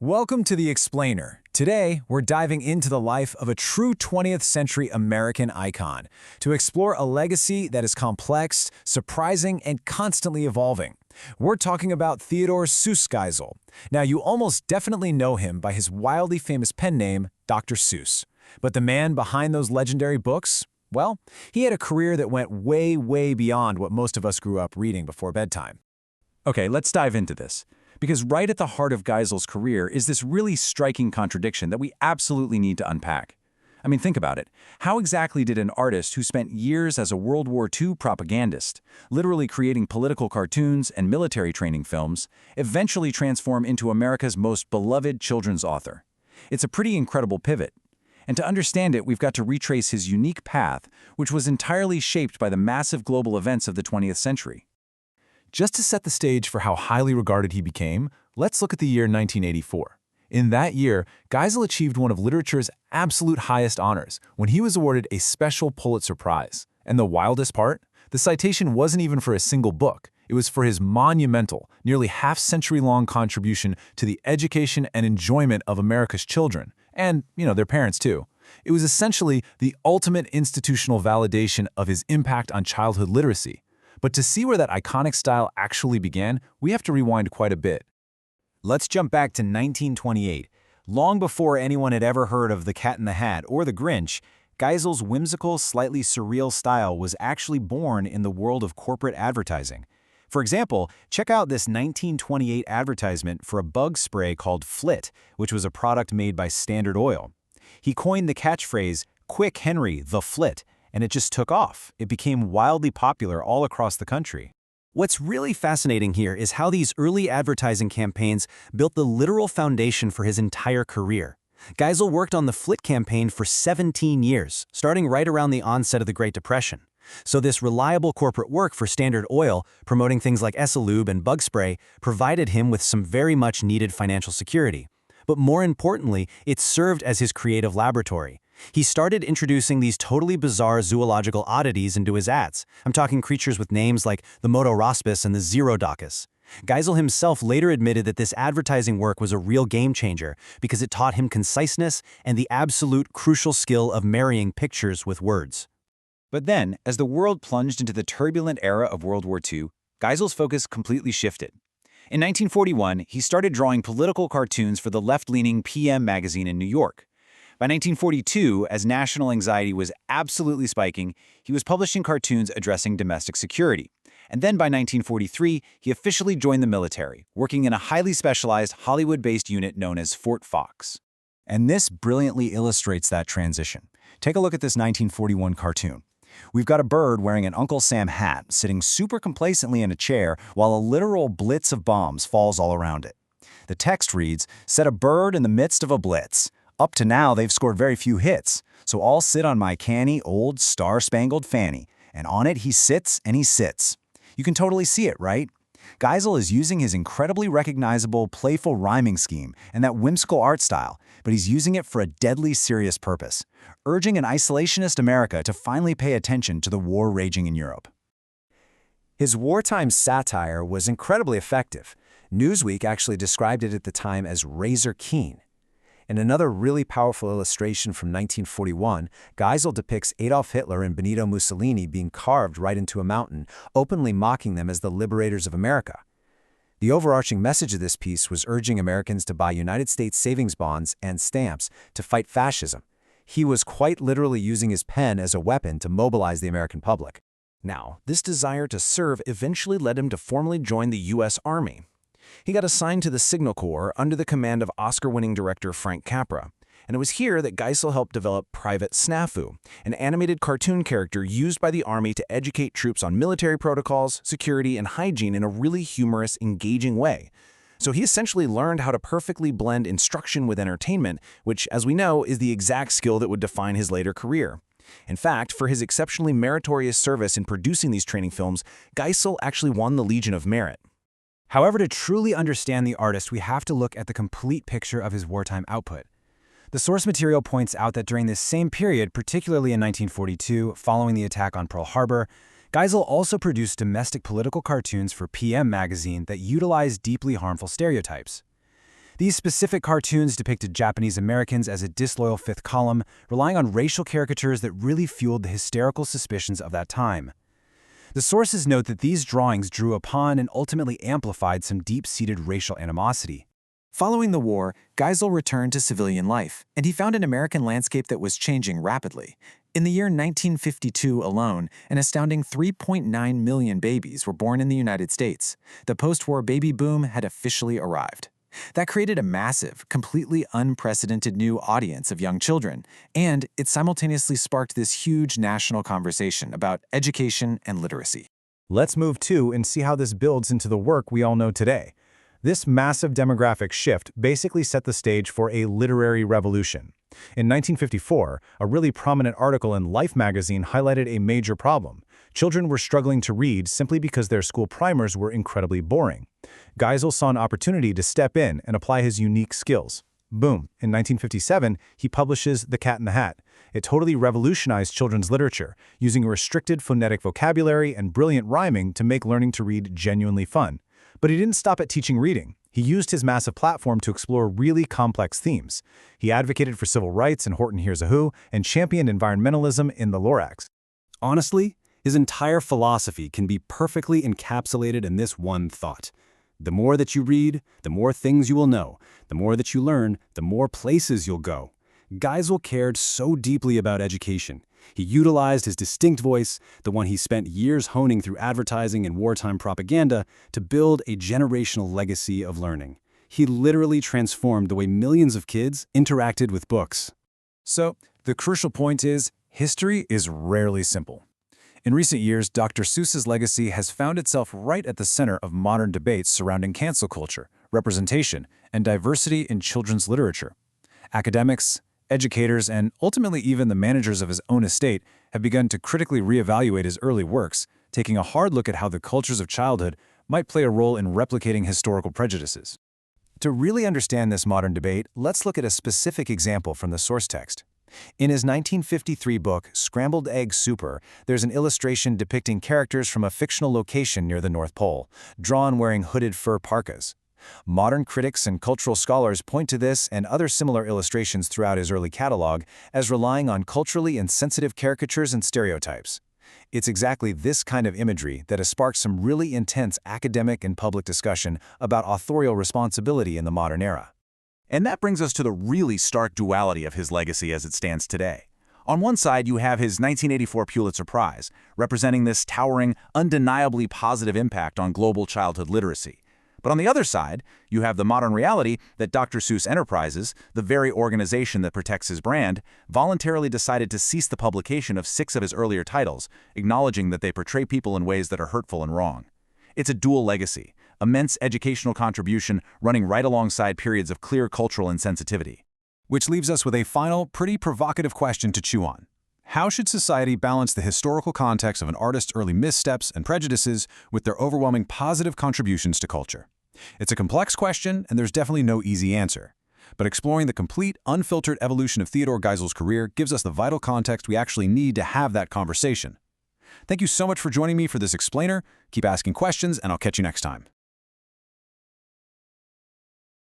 Welcome to The Explainer. Today, we're diving into the life of a true 20th century American icon to explore a legacy that is complex, surprising, and constantly evolving. We're talking about Theodor Seuss Geisel. Now, you almost definitely know him by his wildly famous pen name, Dr. Seuss. But the man behind those legendary books? Well, he had a career that went way beyond what most of us grew up reading before bedtime. Okay, let's dive into this. Because right at the heart of Geisel's career is this really striking contradiction that we absolutely need to unpack. I mean, think about it. How exactly did an artist who spent years as a World War II propagandist, literally creating political cartoons and military training films, eventually transform into America's most beloved children's author? It's a pretty incredible pivot. And to understand it, we've got to retrace his unique path, which was entirely shaped by the massive global events of the 20th century. Just to set the stage for how highly regarded he became, let's look at the year 1984. In that year, Geisel achieved one of literature's absolute highest honors when he was awarded a special Pulitzer Prize. And the wildest part? The citation wasn't even for a single book. It was for his monumental, nearly half-century-long contribution to the education and enjoyment of America's children, and, their parents too. It was essentially the ultimate institutional validation of his impact on childhood literacy. But to see where that iconic style actually began, we have to rewind quite a bit. Let's jump back to 1928. Long before anyone had ever heard of The Cat in the Hat or The Grinch, Geisel's whimsical, slightly surreal style was actually born in the world of corporate advertising. For example, check out this 1928 advertisement for a bug spray called Flit, which was a product made by Standard Oil. He coined the catchphrase, "Quick Henry, the Flit," and it just took off. It became wildly popular all across the country. What's really fascinating here is how these early advertising campaigns built the literal foundation for his entire career. Geisel worked on the Flit campaign for 17 years, starting right around the onset of the Great Depression. So this reliable corporate work for Standard Oil, promoting things like Essilube and bug spray, provided him with some very much needed financial security. But more importantly, it served as his creative laboratory. He started introducing these totally bizarre zoological oddities into his ads. I'm talking creatures with names like the Motorospas and the Xerodacus. Geisel himself later admitted that this advertising work was a real game changer because it taught him conciseness and the absolute crucial skill of marrying pictures with words. But then, as the world plunged into the turbulent era of World War II, Geisel's focus completely shifted. In 1941, he started drawing political cartoons for the left-leaning PM magazine in New York. By 1942, as national anxiety was absolutely spiking, he was publishing cartoons addressing domestic security. And then by 1943, he officially joined the military, working in a highly specialized Hollywood-based unit known as Fort Fox. And this brilliantly illustrates that transition. Take a look at this 1941 cartoon. We've got a bird wearing an Uncle Sam hat, sitting super complacently in a chair while a literal blitz of bombs falls all around it. The text reads, "Set a bird in the midst of a blitz. Up to now, they've scored very few hits, so I'll sit on my canny old star-spangled fanny, and on it he sits and he sits." You can totally see it, right? Geisel is using his incredibly recognizable, playful rhyming scheme and that whimsical art style, but he's using it for a deadly serious purpose, urging an isolationist America to finally pay attention to the war raging in Europe. His wartime satire was incredibly effective. Newsweek actually described it at the time as razor keen. In another really powerful illustration from 1941, Geisel depicts Adolf Hitler and Benito Mussolini being carved right into a mountain, openly mocking them as the liberators of America. The overarching message of this piece was urging Americans to buy United States savings bonds and stamps to fight fascism. He was quite literally using his pen as a weapon to mobilize the American public. Now, this desire to serve eventually led him to formally join the U.S. Army. He got assigned to the Signal Corps under the command of Oscar-winning director Frank Capra, and it was here that Geisel helped develop Private Snafu, an animated cartoon character used by the Army to educate troops on military protocols, security, and hygiene in a really humorous, engaging way. So he essentially learned how to perfectly blend instruction with entertainment, which, as we know, is the exact skill that would define his later career. In fact, for his exceptionally meritorious service in producing these training films, Geisel actually won the Legion of Merit. However, to truly understand the artist, we have to look at the complete picture of his wartime output. The source material points out that during this same period, particularly in 1942, following the attack on Pearl Harbor, Geisel also produced domestic political cartoons for PM magazine that utilized deeply harmful stereotypes. These specific cartoons depicted Japanese Americans as a disloyal fifth column, relying on racial caricatures that really fueled the hysterical suspicions of that time. The sources note that these drawings drew upon and ultimately amplified some deep-seated racial animosity. Following the war, Geisel returned to civilian life, and he found an American landscape that was changing rapidly. In the year 1952 alone, an astounding 3.9 million babies were born in the United States. The post-war baby boom had officially arrived. That created a massive, completely unprecedented new audience of young children, and it simultaneously sparked this huge national conversation about education and literacy. Let's move to and see how this builds into the work we all know today. This massive demographic shift basically set the stage for a literary revolution. In 1954, a really prominent article in Life magazine highlighted a major problem. Children were struggling to read simply because their school primers were incredibly boring. Geisel saw an opportunity to step in and apply his unique skills. Boom, in 1957, he publishes The Cat in the Hat. It totally revolutionized children's literature, using a restricted phonetic vocabulary and brilliant rhyming to make learning to read genuinely fun. But he didn't stop at teaching reading. He used his massive platform to explore really complex themes. He advocated for civil rights in Horton Hears a Who and championed environmentalism in The Lorax. Honestly, his entire philosophy can be perfectly encapsulated in this one thought. The more that you read, the more things you will know. The more that you learn, the more places you'll go. Geisel cared so deeply about education. He utilized his distinct voice, the one he spent years honing through advertising and wartime propaganda, to build a generational legacy of learning. He literally transformed the way millions of kids interacted with books. So, the crucial point is, history is rarely simple. In recent years, Dr. Seuss's legacy has found itself right at the center of modern debates surrounding cancel culture, representation, and diversity in children's literature. Academics, educators, and ultimately even the managers of his own estate have begun to critically reevaluate his early works, taking a hard look at how the cultures of childhood might play a role in replicating historical prejudices. To really understand this modern debate, let's look at a specific example from the source text. In his 1953 book, Scrambled Egg Super, there's an illustration depicting characters from a fictional location near the North Pole, drawn wearing hooded fur parkas. Modern critics and cultural scholars point to this and other similar illustrations throughout his early catalog as relying on culturally insensitive caricatures and stereotypes. It's exactly this kind of imagery that has sparked some really intense academic and public discussion about authorial responsibility in the modern era. And that brings us to the really stark duality of his legacy as it stands today. On one side, you have his 1984 Pulitzer Prize, representing this towering, undeniably positive impact on global childhood literacy. But on the other side, you have the modern reality that Dr. Seuss Enterprises, the very organization that protects his brand, voluntarily decided to cease the publication of 6 of his earlier titles, acknowledging that they portray people in ways that are hurtful and wrong. It's a dual legacy, immense educational contribution running right alongside periods of clear cultural insensitivity. Which leaves us with a final, pretty provocative question to chew on. How should society balance the historical context of an artist's early missteps and prejudices with their overwhelming positive contributions to culture? It's a complex question, and there's definitely no easy answer. But exploring the complete, unfiltered evolution of Theodor Geisel's career gives us the vital context we actually need to have that conversation. Thank you so much for joining me for this explainer. Keep asking questions, and I'll catch you next time.